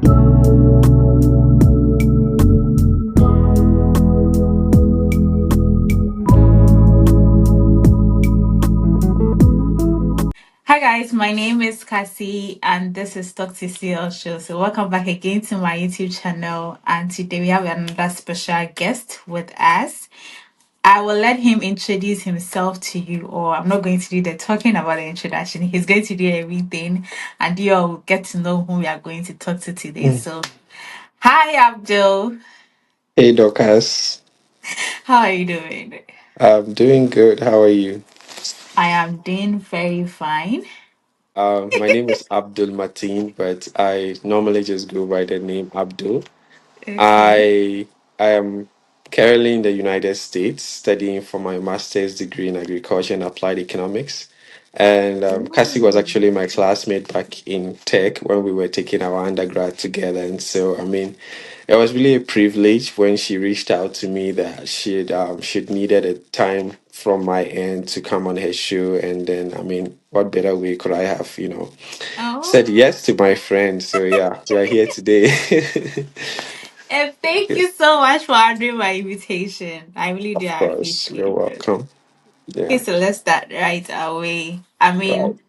Hi guys, my name is Cassie and this is Talk to CL Show. So welcome back again to my YouTube channel, and today we have another special guest with us. I will let him introduce himself to you, or I'm not going to do the talking about the introduction. He's going to do everything and you all will get to know whom we are going to talk to today. Mm. So hi Abdul, Hey Dorcas, how are you doing? I'm doing good. How are you? I am doing very fine. My name is Abdul Mateen, but I normally just go by the name Abdul. Okay. I I am currently in the United States studying for my master's degree in agriculture and applied economics. And Cassie was Ooh. actually my classmate back in tech when we were taking our undergrad together. And so, I mean, it was really a privilege when she reached out to me that she'd needed a time from my end to come on her show. And then, I mean, what better way could I have, said Oh. yes to my friend. So yeah, we are here today. And thank Yeah, you so much for honoring my invitation. I really do of course, you're appreciate it. welcome. Okay, Yeah. so let's start right away. I Right. mean,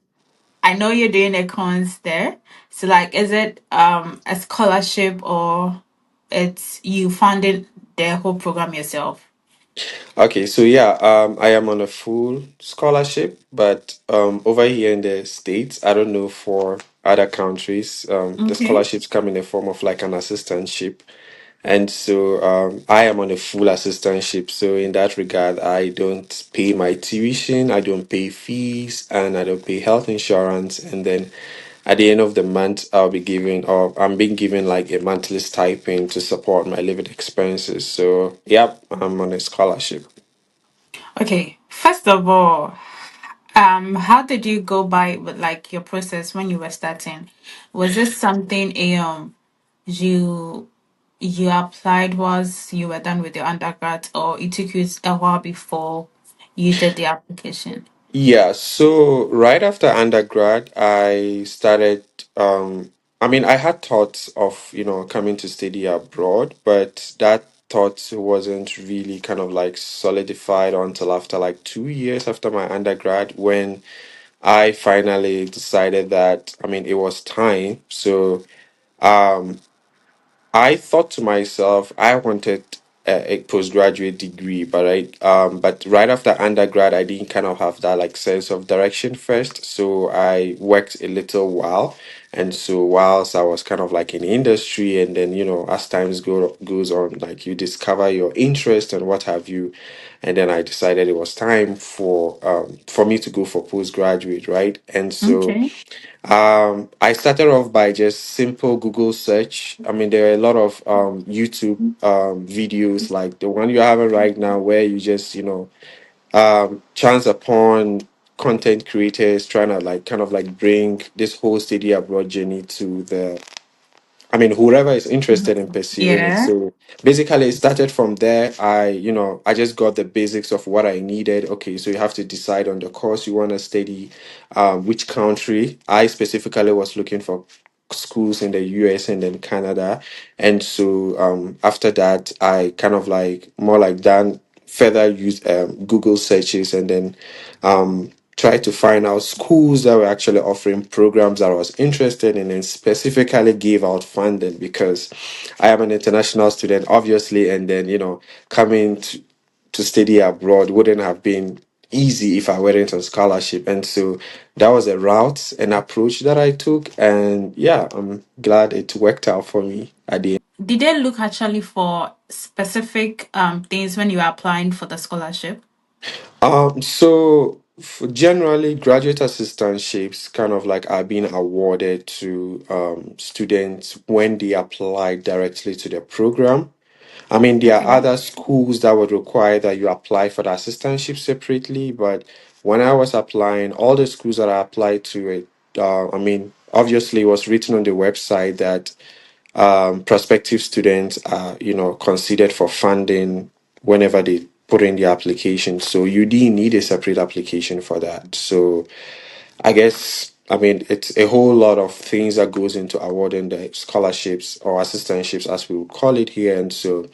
I know you're doing a cons there. So like is it a scholarship or it's you funded the whole program yourself? Okay, so yeah, I am on a full scholarship, but over here in the States, I don't know for other countries, the Okay. scholarships come in the form of like an assistantship. And so I am on a full assistantship. So in that regard, I don't pay my tuition, I don't pay fees, and I don't pay health insurance. And then at the end of the month, I'll be given, or I'm being given like a monthly stipend to support my living expenses. So, yep, I'm on a scholarship. Okay. First of all, how did you go by with like your process when you were starting? Was this something you you applied was you were done with your undergrad, or it took you a while before you did the application? Yeah, so right after undergrad, I started. I mean, I had thoughts of, coming to study abroad, but that thought wasn't really kind of like solidified until after like 2 years after my undergrad when I finally decided that, I mean, it was time. So, um, I thought to myself, I wanted a postgraduate degree, but right after undergrad, I didn't kind of have that like sense of direction first. So I worked a little while, and so whilst I was kind of like in industry, and then as times goes on, like you discover your interest and what have you, and then I decided it was time for me to go for postgraduate, right? And so. Okay. I started off by just simple Google search. I mean, there are a lot of YouTube videos like the one you're having right now, where you just, chance upon content creators trying to like kind of like bring this whole study abroad journey to the I mean, whoever is interested in pursuing it. Yeah. So basically, it started from there. I just got the basics of what I needed. Okay, so you have to decide on the course you want to study, which country. I specifically was looking for schools in the US and then Canada. And so after that, I kind of like more like done further use Google searches and then try to find out schools that were actually offering programs that I was interested in and specifically gave out funding because I am an international student, obviously, and then, coming to study abroad wouldn't have been easy if I weren't on scholarship. And so that was a route and approach that I took. And yeah, I'm glad it worked out for me at the end. Did they look actually for specific things when you were applying for the scholarship? Generally, graduate assistantships kind of like are being awarded to students when they apply directly to the program. I mean, there are Okay. other schools that would require that you apply for the assistantship separately, but when I was applying, all the schools that I applied to, I mean, obviously, it was written on the website that prospective students are, considered for funding whenever they put in the application. So you didn't need a separate application for that. So I guess. I mean, it's a whole lot of things that goes into awarding the scholarships or assistantships, as we would call it here. And so,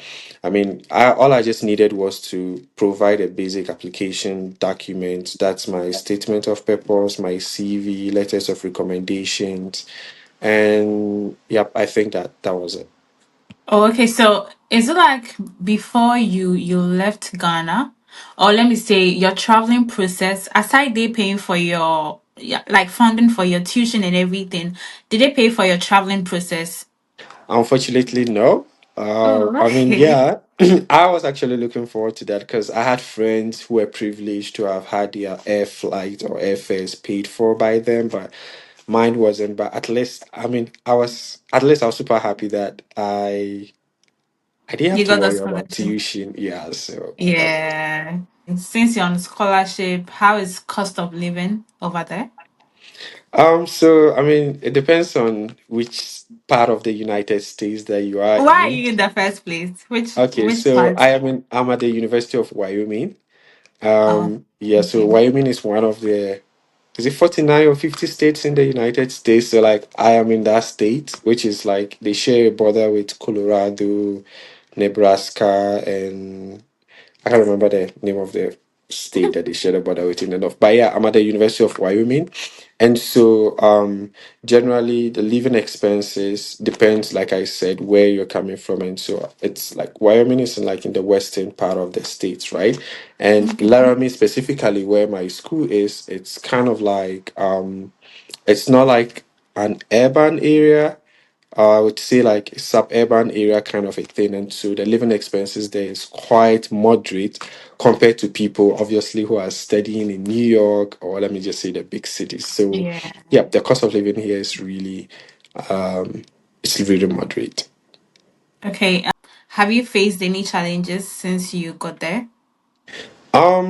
I mean, all I just needed was to provide a basic application document. That's my statement of purpose, my CV, letters of recommendations, and yep, I think that that was it. Oh, okay. So is it like before you left Ghana, or let me say your traveling process? Aside they paying for your, yeah, like funding for your tuition and everything, did they pay for your traveling process? Unfortunately, no. Oh, I mean, okay. yeah, I was actually looking forward to that because I had friends who were privileged to have had their air flight or airfares paid for by them, but mine wasn't. But at least, I mean, I was super happy that I didn't have You to got the worry about scholarship. tuition. Yeah, so yep. Yeah. Since you're on scholarship, how is cost of living over there? So I mean, it depends on which part of the United States that you are Why are in. you in the first place? Okay, Which so part? I'm at the University of Wyoming. Oh, Yeah, so okay. Wyoming is one of the, is it 49 or 50 states in the United States? So like I am in that state, which is like they share a border with Colorado, Nebraska, and I can't remember the name of the state that they share the border with in the north. But yeah, I'm at the University of Wyoming. And so generally the living expenses depends, like I said, where you're coming from. And so it's like Wyoming is in like in the western part of the states, right? And Okay. Laramie specifically where my school is, it's kind of like it's not like an urban area. I would say like a suburban area kind of a thing, and so the living expenses there is quite moderate compared to people obviously who are studying in New York, or let me just say the big cities. So Yeah. yeah, the cost of living here is really it's really moderate. Okay. Have you faced any challenges since you got there?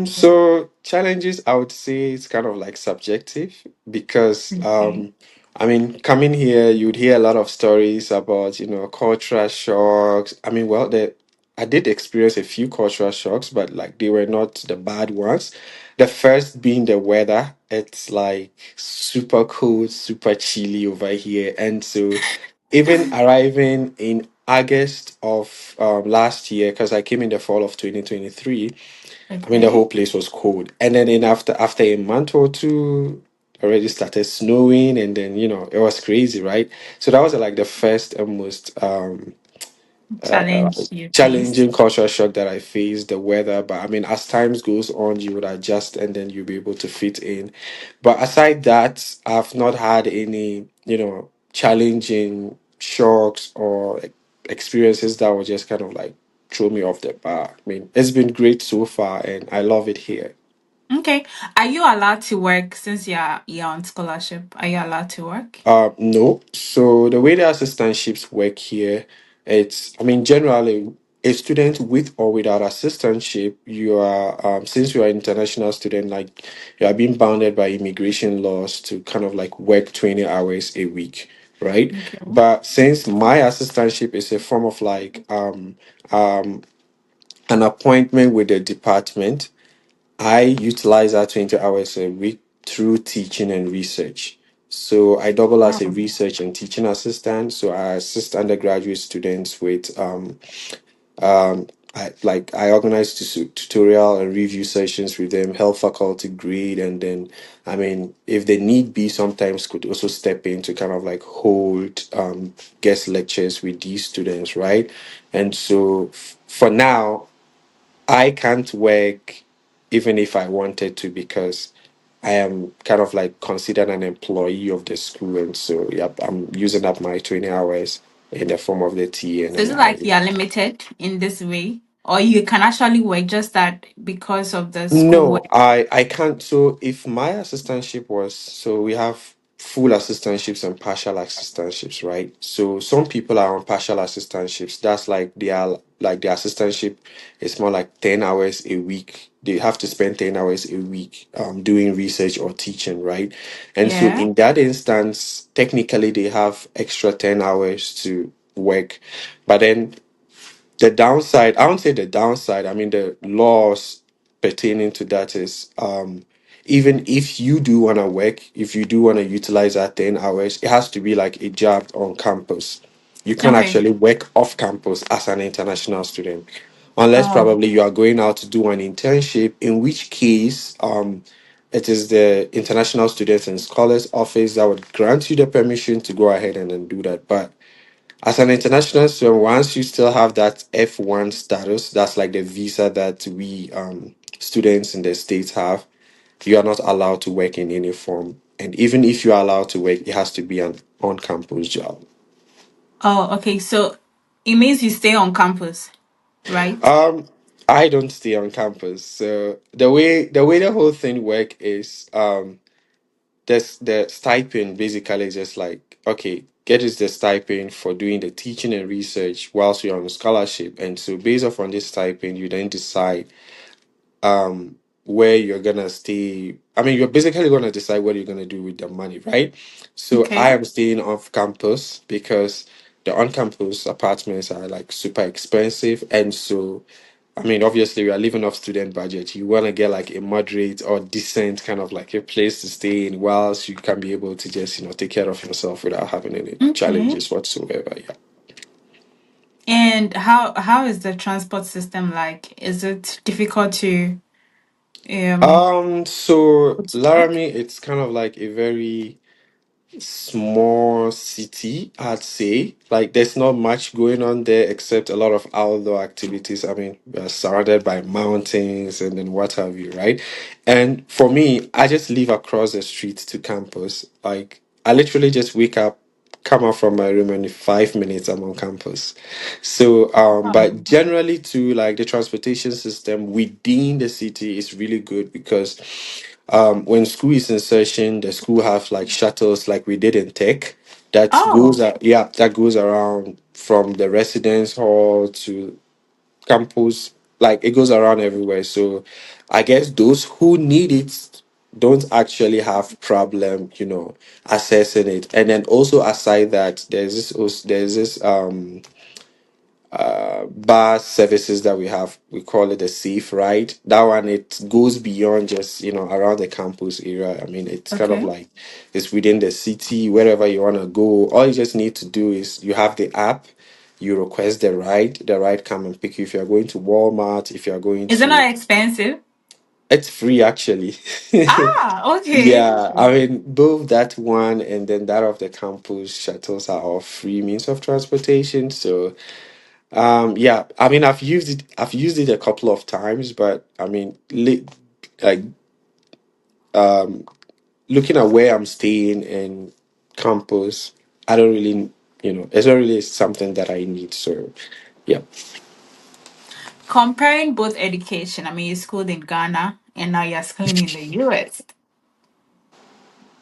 So challenges, I would say it's kind of like subjective because Okay. I mean, coming here, you'd hear a lot of stories about, cultural shocks. I mean, well, I did experience a few cultural shocks, but like they were not the bad ones. The first being the weather. It's like super cold, super chilly over here. And so even arriving in August of last year, because I came in the fall of 2023, I mean, the Okay. whole place was cold. And then after a month or two, already started snowing, and then it was crazy, right? So that was like the first and most uh, Challenge you faced. challenging cultural shock that I faced, the weather. But I mean, as times goes on, you would adjust, and then you'll be able to fit in. But aside that, I've not had any challenging shocks or experiences that would just kind of like throw me off the bar. I mean, it's been great so far, and I love it here. Okay. Are you allowed to work since you're on scholarship? Are you allowed to work? No. So the way the assistantships work here, it's, I mean, generally, a student with or without assistantship, you are, since you are an international student, like you are being bounded by immigration laws to kind of like work 20 hours a week, right? Okay. But since my assistantship is a form of like an appointment with the department, I utilize that 20 hours a week through teaching and research. So I double as a Wow. research and teaching assistant. So I assist undergraduate students with I organize tutorial and review sessions with them, help faculty grade, and then I mean if they need be, sometimes could also step in to kind of like hold guest lectures with these students, right? And so for now I can't work even if I wanted to because I am kind of like considered an employee of the school, and so yep, I'm using up my 20 hours in the form of the tea, and So is then it like you're limited in this way? Or you can actually work just that because of the school No, work? I can't. So if my assistantship was, so we have full assistantships and partial assistantships, right? So some people are on partial assistantships. That's like they are like the assistantship is more like 10 hours a week. They have to spend 10 hours a week doing research or teaching, right? And so Yeah. in that instance, technically they have extra 10 hours to work. But then the downside, I won't say the downside, I mean the laws pertaining to that is even if you do want to work, if you do want to utilize that 10 hours, it has to be like a job on campus. You can't Okay. actually work off campus as an international student, unless Oh, probably you are going out to do an internship, in which case it is the International Students and Scholars Office that would grant you the permission to go ahead and then do that. But as an international student, once you still have that F1 status, that's like the visa that we students in the States have, you are not allowed to work in any form. And even if you are allowed to work, it has to be an on campus job. oh, okay. So it means you stay on campus, right? Um, I don't stay on campus. So the way the whole thing work is this the stipend basically is just like, okay, get is the stipend for doing the teaching and research whilst you're on a scholarship. And so based off on this stipend, you then decide where you're gonna stay. I mean, you're basically gonna decide what you're gonna do with the money, right? So I Okay. am staying off campus because the on-campus apartments are like super expensive, and so I mean, obviously, we are living off student budget. You want to get like a moderate or decent kind of like a place to stay in, whilst you can be able to just take care of yourself without having any Okay. challenges whatsoever. Yeah. And how is the transport system like? Is it difficult to um So go to Laramie, work? it's kind of like a very small city, I'd say. Like, there's not much going on there except a lot of outdoor activities. I mean, we are surrounded by mountains and then what have you, right? And for me, I just live across the street to campus. Like, I literally just wake up, come out from my room, and in 5 minutes I'm on campus. So, but Oh, generally, too, like the transportation system within the city is really good because when school is in session, the school have like shuttles like we did in tech that goes oh, yeah, that goes around from the residence hall to campus, like it goes around everywhere. So I guess those who need it don't actually have problem, accessing it. And then also aside that, there's this bus services that we have. We call it a safe ride. That one, it goes beyond just around the campus area. I mean, it's kind of okay. like it's within the city, wherever you want to go. All you just need to do is you have the app, you request the ride come and pick you. If you're going to Walmart, if you're going Is it to, not expensive? it's free actually. Ah, okay. Yeah, I mean, both that one and then that of the campus shuttles are all free means of transportation. So yeah, I mean, I've used it. I've used it a couple of times, but I mean, like looking at where I'm staying in campus, I don't really, it's not really something that I need. So, yeah. Comparing both education, I mean, you schooled in Ghana and now you're schooling in the US.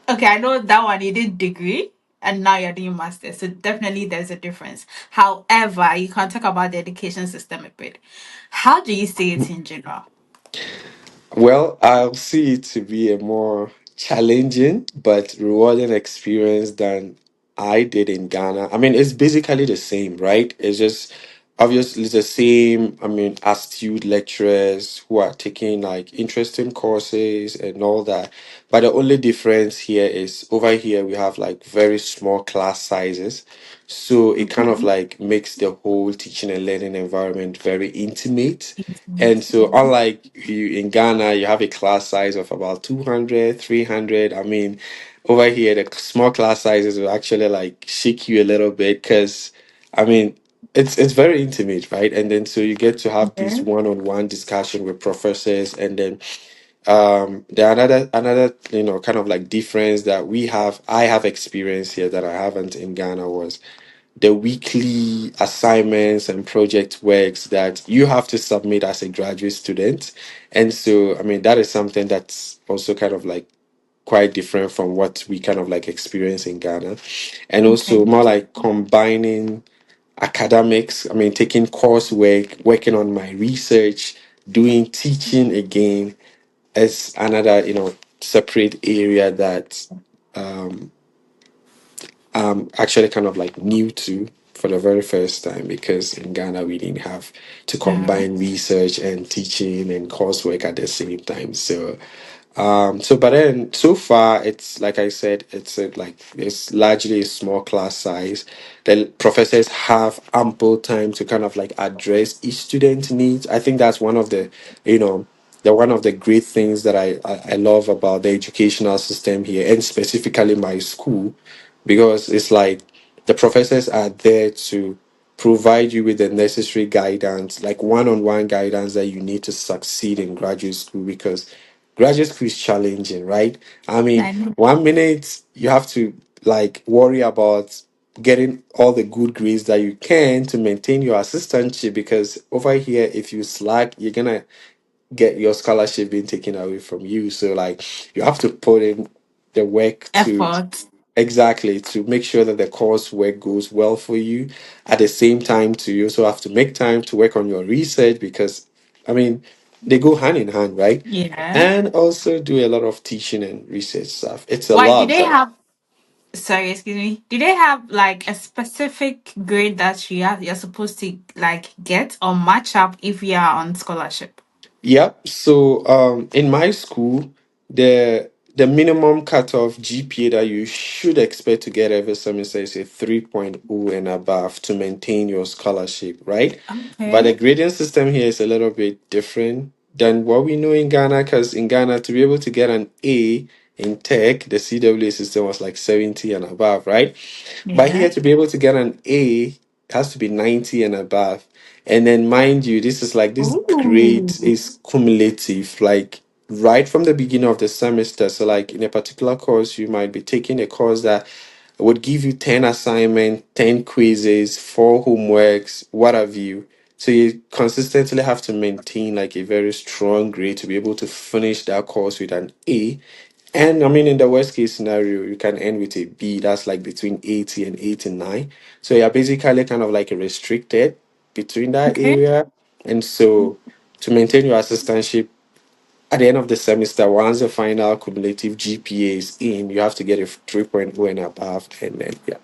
Okay, I know that one you did degree and now you're doing master. So definitely there's a difference. However, you can talk about the education system a bit. How do you see it in general? Well, I'll see it to be a more challenging but rewarding experience than I did in Ghana. I mean, it's basically the same, right? It's just obviously the same. I mean, astute lecturers who are taking like interesting courses and all that. But the only difference here is over here we have like very small class sizes. So it kind of Okay. like makes the whole teaching and learning environment very intimate. And Intimate. so, unlike you in Ghana, you have a class size of about 200, 300. I mean, over here, the small class sizes will actually like shake you a little bit because, I mean, it's very intimate, right? And then so you get to have this Okay. one-on-one discussion with professors, and then the another kind of like difference that I have experienced here that I haven't in Ghana was the weekly assignments and project works that you have to submit as a graduate student. And so, I mean, that is something that's also kind of like quite different from what we kind of like experience in Ghana. And also Okay. more like combining academics, I mean, taking coursework, working on my research, doing teaching again is another, separate area that actually kind of like new to for the very first time because in Ghana we didn't have to Yeah. combine research and teaching and coursework at the same time. So So, but then so far, it's like I said, it's largely a small class size. The professors have ample time to kind of like address each student needs. I think that's one of the, you know, one of the great things that I love about the educational system here, and specifically my school, because it's like the professors are there to provide you with the necessary guidance, like one-on-one guidance that you need to succeed in graduate school, because graduate school is challenging, right? I mean, I know. one minute you have to like worry about getting all the good grades that you can to maintain your assistantship, because over here, if you slack, you're gonna get your scholarship being taken away from you. So like you have to put in the work to Effort. exactly to make sure that the coursework goes well for you. At the same time, too, you also have to make time to work on your research, because I mean they go hand in hand, right? Yeah. And also do a lot of teaching and research stuff. It's a Why do lot, they but have? Sorry, excuse me. Do they have like a specific grade that you're supposed to like get or match up if you are on scholarship? yep. So in my school, the minimum cutoff GPA that you should expect to get every semester is a 3.0 and above to maintain your scholarship, right? But the Okay. grading system here is a little bit different than what we know in Ghana, because in Ghana, to be able to get an A in tech, the CWA system was like 70 and above, right? But Yeah. here, to be able to get an A, it has to be 90 and above. And then, mind you, this is like this grade Ooh. is cumulative, like right from the beginning of the semester. So, like in a particular course, you might be taking a course that would give you 10 assignments, 10 quizzes, 4 homeworks, what have you. So, you consistently have to maintain like a very strong grade to be able to finish that course with an A. And I mean, in the worst case scenario, you can end with a B. That's like between 80 and 89. So you're basically kind of like restricted between that Okay. area. And so to maintain your assistantship at the end of the semester, once the final cumulative GPA is in, you have to get a 3.0 and above. And then, yeah.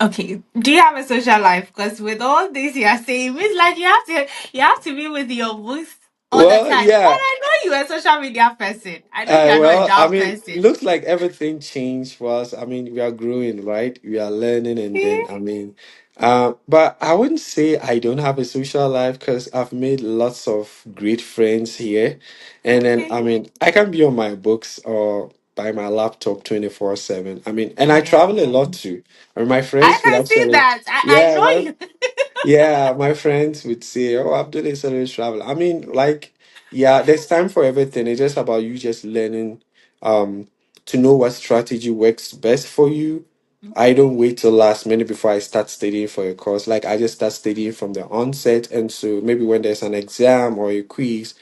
Okay. Do you have a social life? Because with all this you are saying, it's like you have to be with your books all the Well, time. And yeah. I know you're a social media person. I know you are not a Well, I dull mean, person. looks like everything changed for us. I mean, we are growing, right? We are learning, and then Okay. I mean, but I wouldn't say I don't have a social life, because I've made lots of great friends here, and then I Okay. mean, I can be on my books or by my laptop 24/7. I mean, and I Yeah. travel a lot too. I mean, my I friends would can see actually, that. I yeah, know my you. yeah, my friends would say, "Oh, Abdul is always travel." I mean, like, yeah, there's time for everything. It's just about you just learning um to know what strategy works best for you. I Okay. don't wait till last minute before I start studying for a course. Like, I just start studying from the onset, and so maybe when there's an exam or a quiz,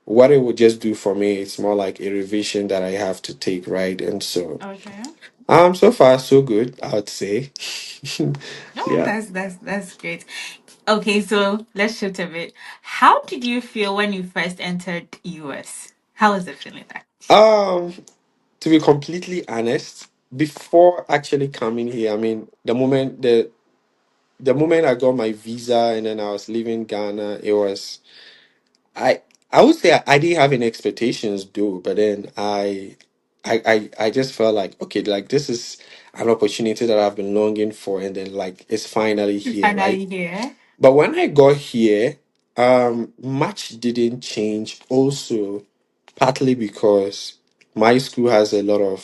what it would just do for me, it's more like a revision that I have to take, right? And so Okay. so far so good, I would say. Oh, Yeah. that's great. Okay, so let's shift a bit. How did you feel when you first entered US? How was the feeling like? Um to be completely honest, before actually coming here, I mean, the moment I got my visa and then I was leaving Ghana, it was I would say I didn't have any expectations though, but then I just felt like, okay, like this is an opportunity that I've been longing for, and then like it's finally You here, right? finally here. But when I got here, much didn't change. Also, partly because my school has a lot of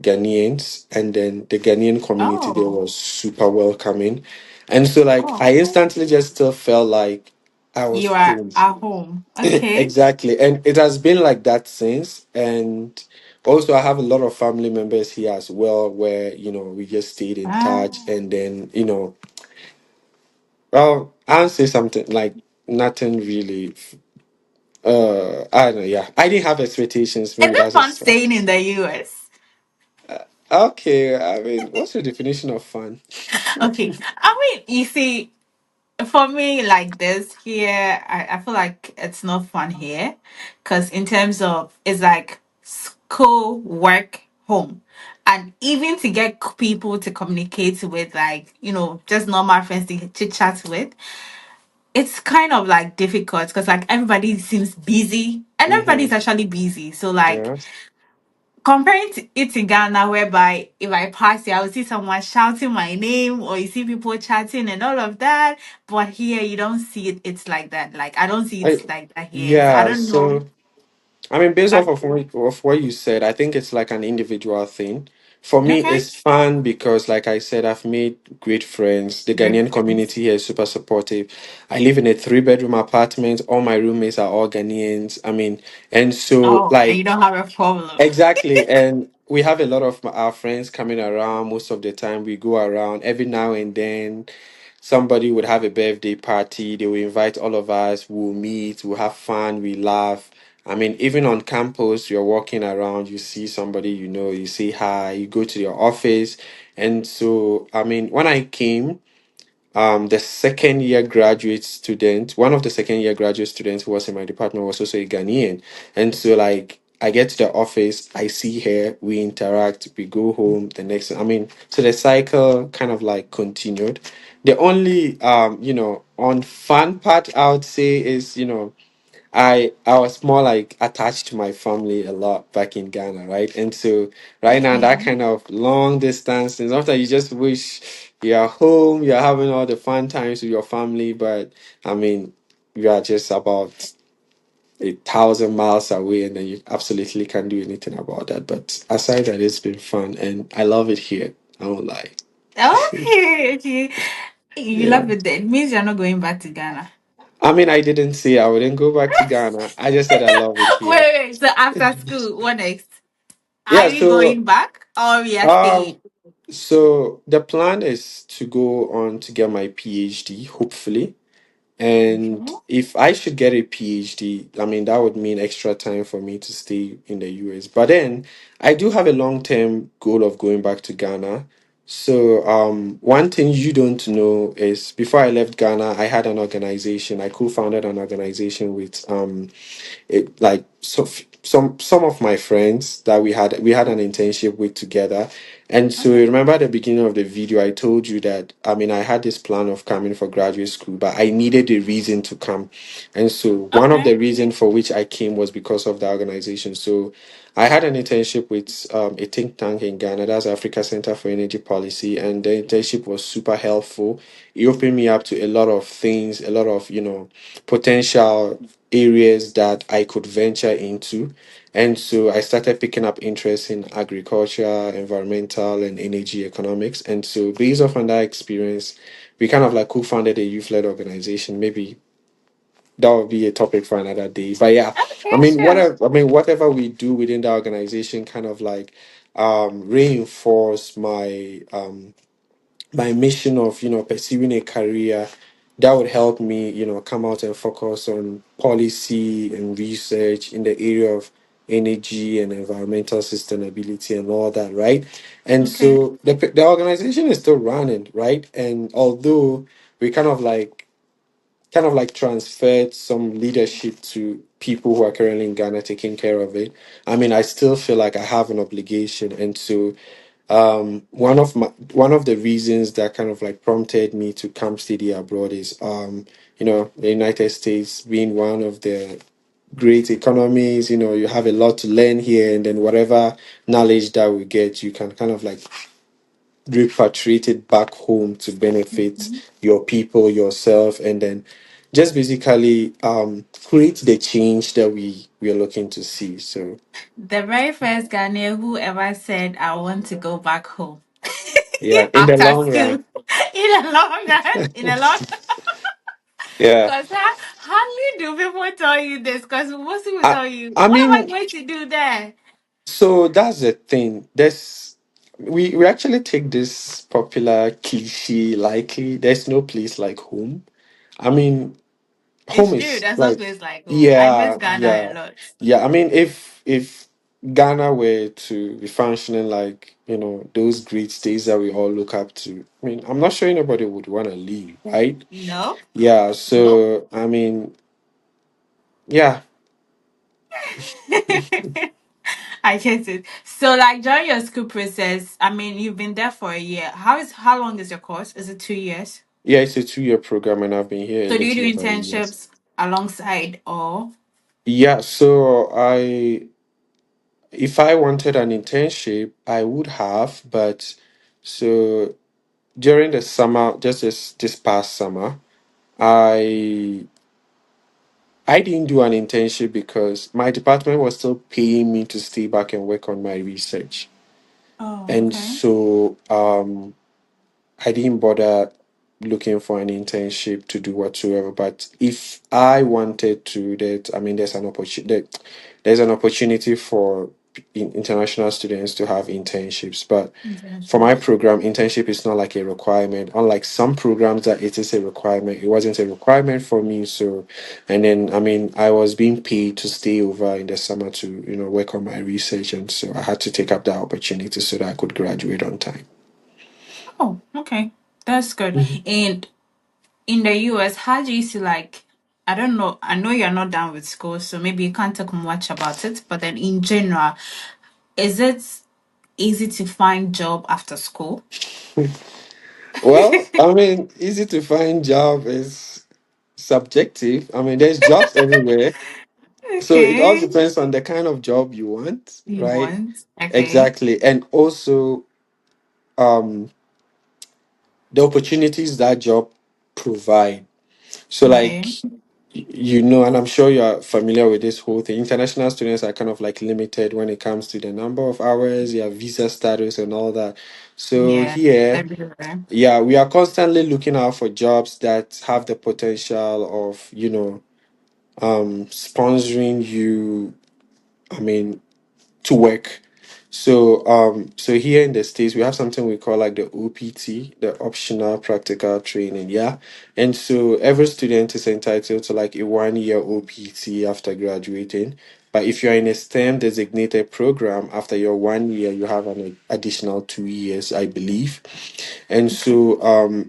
Ghanaians, and then the Ghanaian community there Oh, was super welcoming, and so like oh, I okay. instantly just still felt like I was You are home. at home. Okay. Exactly, and it has been like that since. And also, I have a lot of family members here as well, where we just stayed in Ah, touch, and then well, I'll say something like nothing really. I don't know. Yeah, I didn't have expectations. is Maybe it that's fun just staying in the US? okay. I mean, what's your definition of fun? Okay. I mean, you see, for me, like this here, I feel like it's not fun here because, in terms of, it's like school, work, home. And even to get people to communicate with, like, just normal friends to chit chat with, it's kind of like difficult because like everybody seems busy and Mm-hmm. everybody's actually busy. So like Yeah. comparing to it in Ghana, whereby if I pass here, I will see someone shouting my name or you see people chatting and all of that. But here you don't see it. It's like that. Like I don't see it I like that here. So I yeah. don't know. So I mean, based off But of what you said, I think it's like an individual thing. For me, okay, it's fun because, like I said, I've made great friends. The great Ghanaian friends. community here is super supportive. I live in a three-bedroom apartment. All my roommates are all Ghanaians. I mean, and so Oh, and you like don't have a problem. exactly. And we have a lot of our friends coming around most of the time. We go around every now and then. Somebody would have a birthday party. They will invite all of us. We'll meet. We'll have fun. We laugh. I mean, even on campus, you're walking around, you see somebody you know, you say hi, you go to your office. And so, I mean, when I came, the second year graduate student, one of the second year graduate students who was in my department was also a Ghanaian. And so, like, I get to the office, I see her, we interact, we go home the next, I mean, so the cycle kind of like continued. The only, on fun part I would say is, I was more like attached to my family a lot back in Ghana, right? And so right now that Okay. kind of long distance, and sometimes you just wish you're home, you're having all the fun times with your family, but I mean, you are just about 1,000 miles away, and then you absolutely can't do anything about that. But aside that, it's been fun, and I love it here. I won't lie. Okay. Okay. You Yeah. love it then. It means you're not going back to Ghana. I mean, I didn't say I wouldn't go back to Ghana. I just said I love it here. Wait. So after school, what next? Are Yeah, you so going back or we are staying? um so the plan is to go on to get my PhD, hopefully. Okay. And if I should get a PhD, I mean, that would mean extra time for me to stay in the US. But then I do have a long-term goal of going back to Ghana. So, one thing you don't know is before I left Ghana, I had an organization. I co-founded an organization with like some of my friends that we had an internship with together. And so Okay. remember at the beginning of the video I told you that I mean I had this plan of coming for graduate school, but I needed a reason to come. And so one of Okay. the reasons for which I came was because of the organization. So I had an internship with a think tank in Ghana, that's Africa Center for Energy Policy, and the internship was super helpful. It opened me up to a lot of things, a lot of potential areas that I could venture into. And so I started picking up interest in agriculture, environmental, and energy economics. And so, based off on that experience, we kind of like co-founded a youth-led organization. Maybe that would be a topic for another day. But yeah, Okay. Sure. whatever we do within the organization, kind of like reinforce my mission of pursuing a career that would help me come out and focus on policy and research in the area of energy and environmental sustainability and all that, right? And Okay. so the organization is still running, right? And although we kind of like transferred some leadership to people who are currently in Ghana taking care of it, I mean, I still feel like I have an obligation. And so one of the reasons that kind of like prompted me to come study abroad is the United States being one of the great economies. You have a lot to learn here, and then whatever knowledge that we get, you can kind of like repatriate it back home to benefit Mhm. your people, yourself, and then just basically create the change that we are looking to see. So The very first Ghanaian who ever said, I want to go back home yeah, in the after long school. run. In a long run. In a long Yeah. Because hardly do people tell you this because most people I tell you, I what am I mean, going to do there? so that's the thing. We actually take this popular cliche likely. There's no place like home. I mean, home It's true. is There's no like place like home. I miss yeah, Ghana a yeah, lot. yeah. I mean, if Ghana were to be functioning like those great states that we all look up to, I mean, I'm not sure anybody would want to leave, right? Nope. Yeah. Nope. So I mean, yeah. I get it. So, like during your school process, I mean, you've been there for a year. How long is your course? Is it 2 years? Yeah, it's a 2 year program, and I've been here a So do you little do over a year. internships alongside or? Yeah, so if I wanted an internship, I would have, but so during the summer, just this past summer, I I didn't do an internship because my department was still paying me to stay back and work on my research. Oh, And okay. so I didn't bother looking for an internship to do whatsoever. But if I wanted to, that I mean, there's an opportunity for international students to have internships. But for my Internships. program, internship is not like a requirement. Unlike some programs that it is a requirement, it wasn't a requirement for me. So, and then I mean, I was being paid to stay over in the summer to work on my research, and so I had to take up that opportunity so that I could graduate on time. Oh, okay. That's good. And in the US, how do you see like I don't know, I know you're not done with school, so maybe you can't talk much about it, but then in general, is it easy to find job after school? Well, I mean, easy to find job is subjective. I mean, there's jobs everywhere. So it all Okay. depends on the kind of job you want, You right? want? Okay. Exactly. And also um the opportunities that job provide. So like Okay. and I'm sure you're familiar with this whole thing. International students are kind of like limited when it comes to the number of hours, yeah, visa status and all that. So Yeah. here, Everywhere. yeah, we are constantly looking out for jobs that have the potential of, sponsoring you, I mean, to work. So here in the States, we have something we call like the OPT, the optional practical training. Yeah. And so every student is entitled to like a 1 year OPT after graduating. But if you're in a STEM designated program, after your 1 year, you have an additional 2 years, I believe. And so,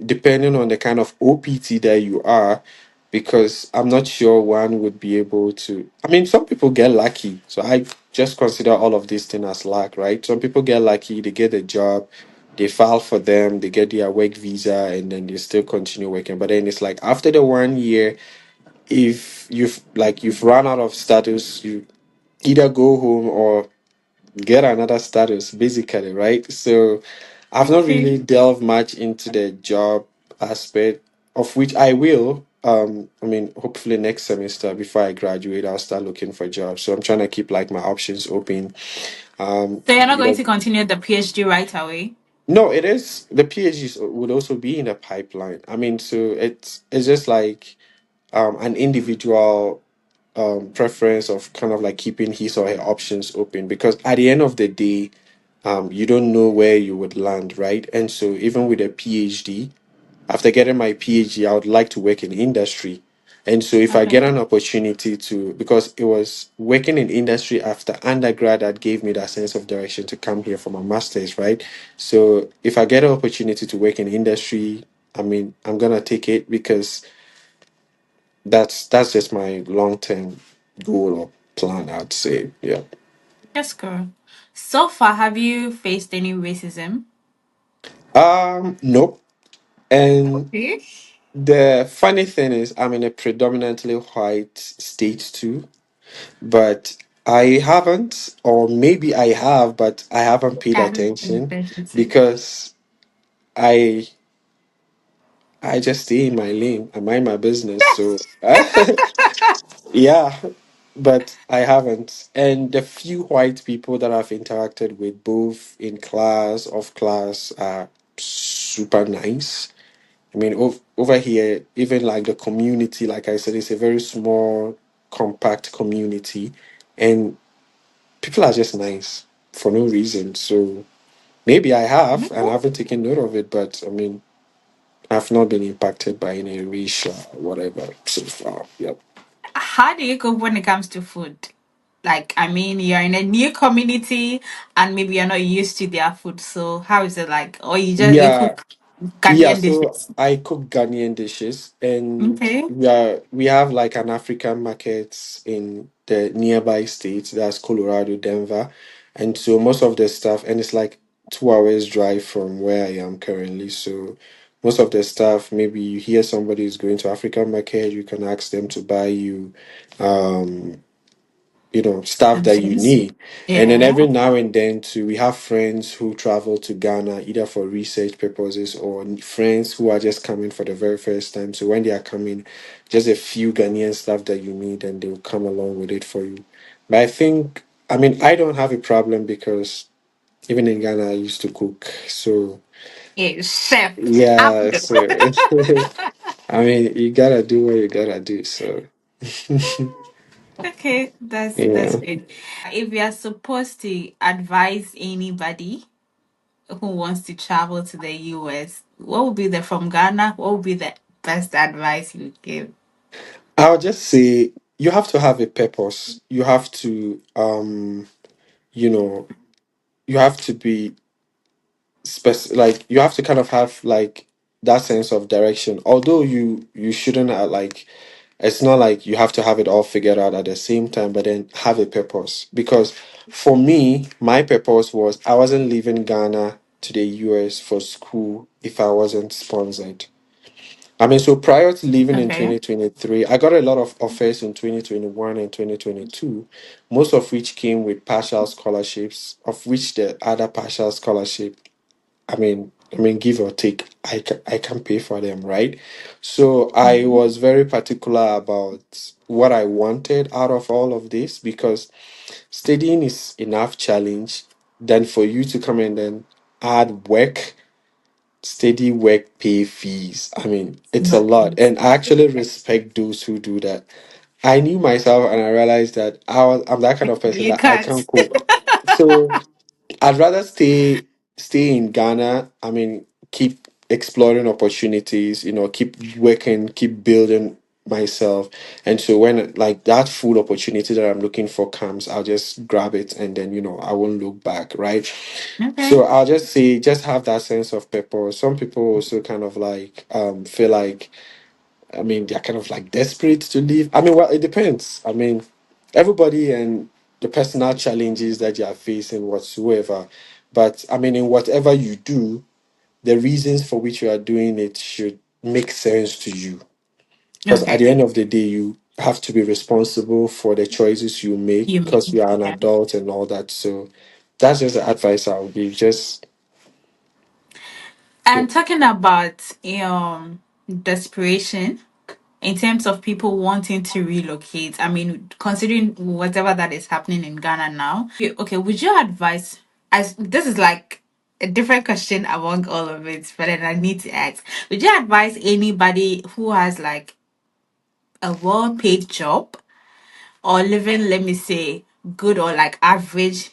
depending on the kind of OPT that you are, because I'm not sure one would be able to. I mean, some people get lucky. So I just consider all of these things as luck, right? Some people get lucky, they get a job, they file for them, they get their work visa, and then they still continue working. But then it's like after the 1 year, if you've run out of status, you either go home or get another status, basically, right? So I've not Okay. really delved much into the job aspect, of which I will. I mean, hopefully next semester before I graduate, I'll start looking for jobs. So I'm trying to keep like my options open. Um, So you're not you going know, to continue the PhD right away? no, it is the PhDs would also be in the pipeline. I mean, so it's just like an individual preference of kind of like keeping his or her options open because at the end of the day, you don't know where you would land, right? And so even with a PhD, after getting my PhD, I would like to work in industry. And so if I Okay. get an opportunity to, because it was working in industry after undergrad that gave me that sense of direction to come here for my master's, right? So if I get an opportunity to work in industry, I mean, I'm gonna take it because that's just my long term goal or plan, I'd say. Yeah. That's good. So far, have you faced any racism? Nope. And Okay. the funny thing is, I'm in a predominantly white state too, but I haven't, or maybe I have, but I haven't paid Haven't attention been. because I I just stay in my lane. I mind my business. So yeah, but I haven't. And the few white people that I've interacted with, both in class, off class, are super nice. I mean, over here, even like the community, like I said, it's a very small, compact community, and people are just nice for no reason. So maybe I have, and I haven't taken note of it, but I mean, I've not been impacted by any racial whatever so far. Yep. How do you cope when it comes to food? Like, I mean, you're in a new community and maybe you're not used to their food. So how is it like? Or you Yeah, cook yeah, Ghanaian so dishes? I cook Ghanaian dishes, and Okay. we have like an African market in the nearby states. That's Colorado, Denver, and so most of the stuff, and it's like 2 hours drive from where I am currently. So most of the stuff, maybe you hear somebody is going to African market, you can ask them to buy you um stuff Some that you things. need. And then Yeah. every now and then too, we have friends who travel to Ghana either for research purposes or friends who are just coming for the very first time. So when they are coming, just a few Ghanaian stuff that you need and they'll come along with it for you. But I don't have a problem because even in Ghana I used to cook. So Yeah, Chef yeah, Abdul. so you gotta do what you gotta do. So Okay, that's yeah. good. If you are supposed to advise anybody who wants to travel to the US, what would be the from Ghana? What would be the best advice you would give? I'll just say you have to have a purpose. You have to you know, you have to be like you have to kind of have like that sense of direction. Although you shouldn't like it's not like you have to have it all figured out at the same time, but then have a purpose. Because for me, my purpose was I wasn't leaving Ghana to the US for school if I wasn't sponsored. So prior to leaving in Okay. 2023, I got a lot of offers in 2021 and 2022, most of which came with partial scholarships, of which the other partial scholarship, give or take, I can pay for them, right? So I Mhm. was very particular about what I wanted out of all of this because studying is enough challenge than for you to come and then add work, steady work, pay fees. It's a Not lot. And I easy. actually respect those who do that. I knew myself and I realized that I'm that kind of person You that I can't. can cook. So I'd rather stay in Ghana. Keep exploring opportunities, keep working, keep building myself. And so when like that full opportunity that I'm looking for comes, I'll just grab it and then, I won't look back, right? Okay. So I'll just say just have that sense of purpose. Some people also kind of like feel like they're kind of like desperate to leave. Well, it depends. Everybody and the personal challenges that you are facing whatsoever. But in whatever you do, the reasons for which you are doing it should make sense to you. Because at the Okay. end of the day, you have to be responsible for the choices you make You because mean you are an yeah. adult and all that. So that's just the advice I'll give. Just And talking about desperation in terms of people wanting to relocate, considering whatever that is happening in Ghana now, okay, would you advise, as this is like a different question among all of it, but then I need to ask, would you advise anybody who has like a well paid job or living, let me say, good or like average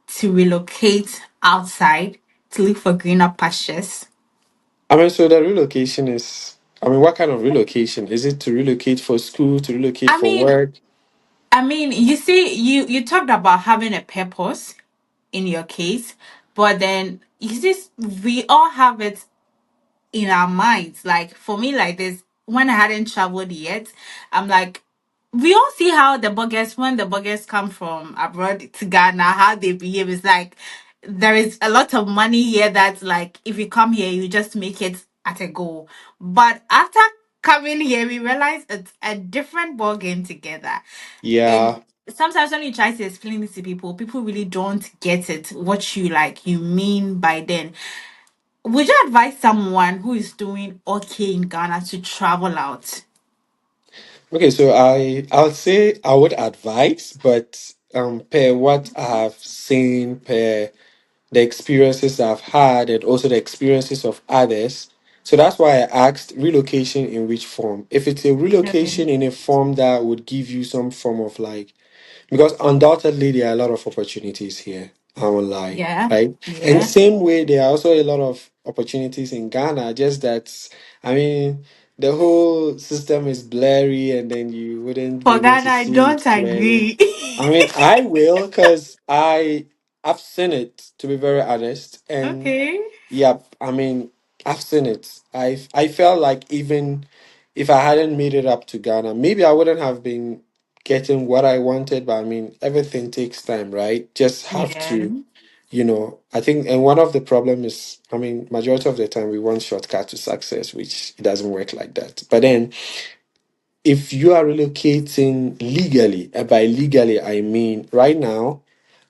to relocate outside to look for greener pastures? so the relocation is, what kind of relocation? Is it to relocate for school, to relocate I for mean, work? you see, you talked about having a purpose in your case, but then you see, we all have it in our minds. Like for me, like this, when I hadn't traveled yet, I'm like, we all see how the buggers, when the buggers come from abroad to Ghana, how they behave. It's like there is a lot of money here that's like, if you come here, you just make it at a go. But after coming here, we realize it's a different ball game together. And Yeah. sometimes when you try to explain this to people, people really don't get it, what you like, you mean by then. Would you advise someone who is doing okay in Ghana to travel out? Okay, so I'll say I would advise, but per what I have seen, per the experiences I've had, and also the experiences of others. So that's why I asked relocation in which form. If it's a Okay. relocation in a form that would give you some form of like, because undoubtedly there are a lot of opportunities here. I won't lie, Yeah. right? And Yeah. same way there are also a lot of opportunities in Ghana. Just that, I mean, the whole system is blurry, and then you wouldn't be For able to Ghana, I see it don't clearly. agree. I will because I've seen it, to be very honest, and Okay. yeah, I've seen it. I felt like even if I hadn't made it up to Ghana, maybe I wouldn't have been getting what I wanted. But everything takes time, right? Just have Yeah. to I think, and one of the problem is, I mean, majority of the time we want shortcut to success, which it doesn't work like that. But then if you are relocating legally, and by legally I mean right now,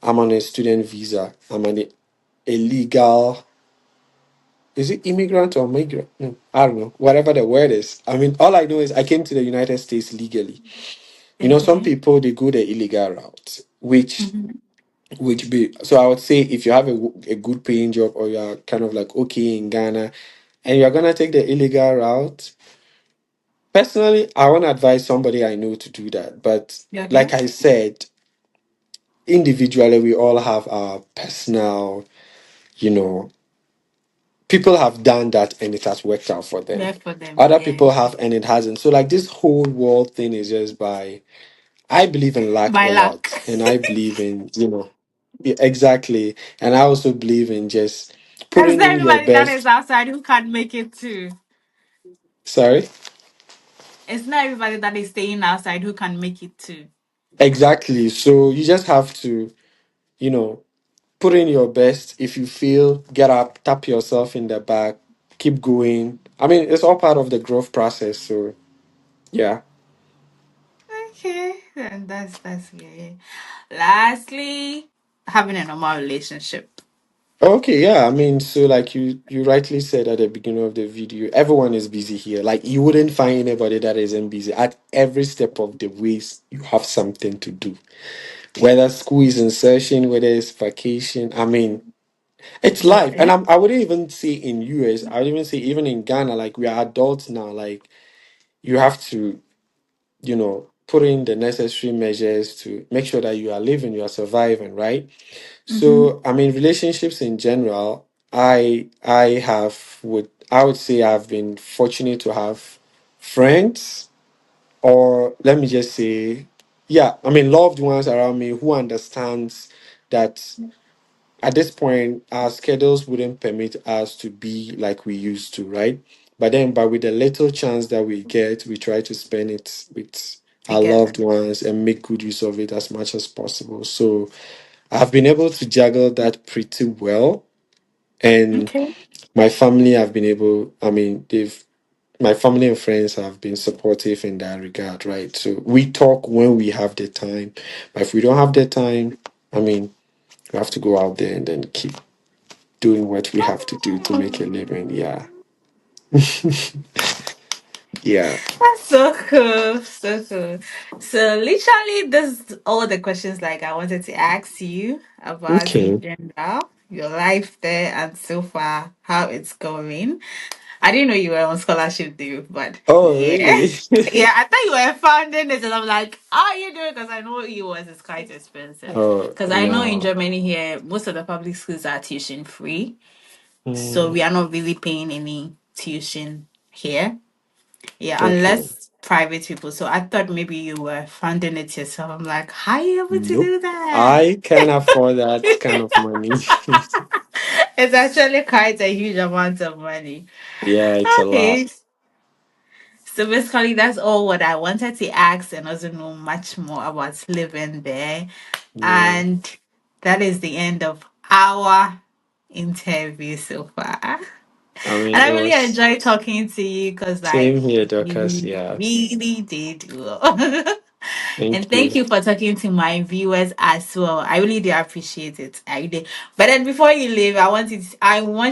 I'm on a student visa. I'm on a legal, is it immigrant or migrant? No, I don't know. Whatever the word is. I mean, all I know is I came to the United States legally. Some Okay. people they go the illegal route, which Mm-hmm. be so I would say if you have a good paying job or you are kind of like okay in Ghana and you're gonna take the illegal route. Personally, I want to advise somebody I know to do that. But like Okay. I said, individually we all have our personal, you know, people have done that and it has worked out for them. Yeah, for them. Other Yeah. people have and it hasn't. So like this whole world thing is just by I believe in luck a By luck. lot. And I believe in, yeah, exactly. And I also believe in just There's putting not in your everybody that is best. outside who can't make it too. Sorry? It's not everybody that is staying outside who can make it too. Exactly. So you just have to, you know, put in your best. If you feel, get up, tap yourself in the back, keep going. I mean, it's all part of the growth process. So yeah. Okay, and that's good. Lastly, having a normal relationship. Okay, yeah. I mean, so like you rightly said at the beginning of the video, everyone is busy here. Like you wouldn't find anybody that isn't busy. At every step of the ways, you have something to do. Whether school is in session, whether it's vacation. I mean, it's life. And Yeah. I wouldn't even say in US, I would even say even in Ghana, like we are adults now. Like you have to put in the necessary measures to make sure that you are living, you are surviving, right? Mm-hmm. So, I mean, relationships in general, I would say I've been fortunate to have friends, or let me just say, yeah, I mean, loved ones around me who understands that at this point our schedules wouldn't permit us to be like we used to, right? But with the little chance that we get, we try to spend it with our Together. loved ones and make good use of it as much as possible. So I've been able to juggle that pretty well. And Okay. my family have been able, I mean, they've my family and friends have been supportive in that regard, right? So we talk when we have the time. But if we don't have the time, I mean, we have to go out there and then keep doing what we have to do to make a living. Yeah. Yeah. That's so cool. So cool. So literally this is all the questions like I wanted to ask you about in Okay. general, your life there and so far how it's going. I didn't know you were on scholarship though, but Oh, yeah. really? Yeah, I thought you were founding it and I'm like, how are you doing? Because I know US is quite expensive. Oh, Because I know in no. Germany here, most of the public schools are tuition free. So Mm, we are not really paying any tuition here. Yeah, okay. unless private people. So I thought maybe you were funding it yourself. I'm like, how are you able to Nope. do that? I can afford that kind of money. It's actually quite a huge amount of money. Yeah, it's a lot. Okay. So basically that's all what I wanted to ask and also know much more about living there. Yeah. And that is the end of our interview so far. I mean, And I it really was enjoy talking to you because, like, same here, Dorcas. you Yeah. really did well. And Thank thank you. you for talking to my viewers as well. I really do appreciate it. I do. But then before you leave, I want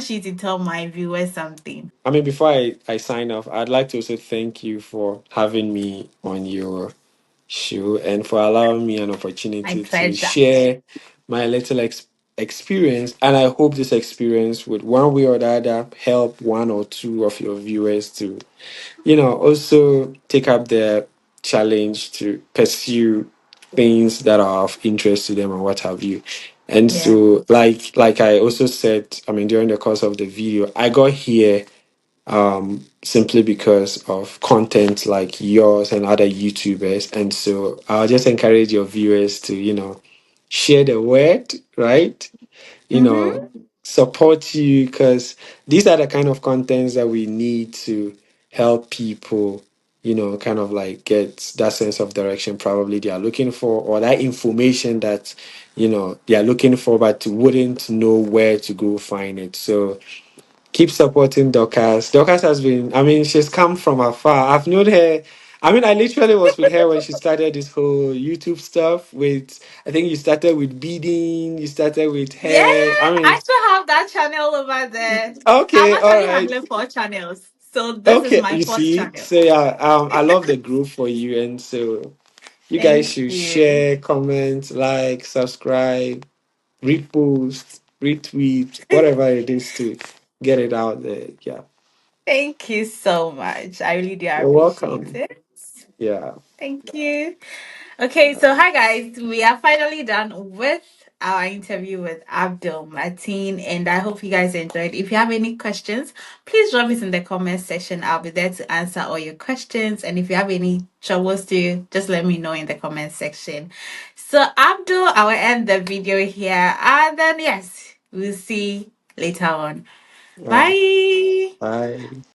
you to tell my viewers something. I mean, before I sign off, I'd like to also thank you for having me on your show and for allowing me an My opportunity to pleasure. share my little experience. And I hope this experience would, one way or the other, help one or two of your viewers to also take up the challenge to pursue things that are of interest to them and what have you. And Yeah. so, like I also said, I mean, during the course of the video, I got here simply because of content like yours and other YouTubers. And so I'll just encourage your viewers to, share the word, right? you know, Mm-hmm. support you because these are the kind of contents that we need to help people, kind of like get that sense of direction probably they are looking for, or that information that, they are looking for, but wouldn't know where to go find it. So keep supporting Dorcas. Dorcas has been, I mean, she's come from afar. I've known her. I mean, I literally was with her when she started this whole YouTube stuff with, I think you started with beading, you started with Yeah, hair. I mean, I still have that channel over there. I'm okay, all actually right. handling 4 channels. So this is Okay, my you fourth see, channel. so yeah, I love the group for you, and so you guys Thank should you. share, comment, like, subscribe, repost, retweet, whatever it is to get it out there. Yeah, Thank you so much. I really do you're appreciate welcome. it. Yeah, Thank you. Okay, so hi guys, we are finally done with our interview with Abdul Martin, and I hope you guys enjoyed. If you have any questions, please drop it in the comment section. I'll be there to answer all your questions, and if you have any troubles too, just let me know in the comment section. So Abdul, I will end the video here, and then yes, we'll see later on. all right. Bye. Bye.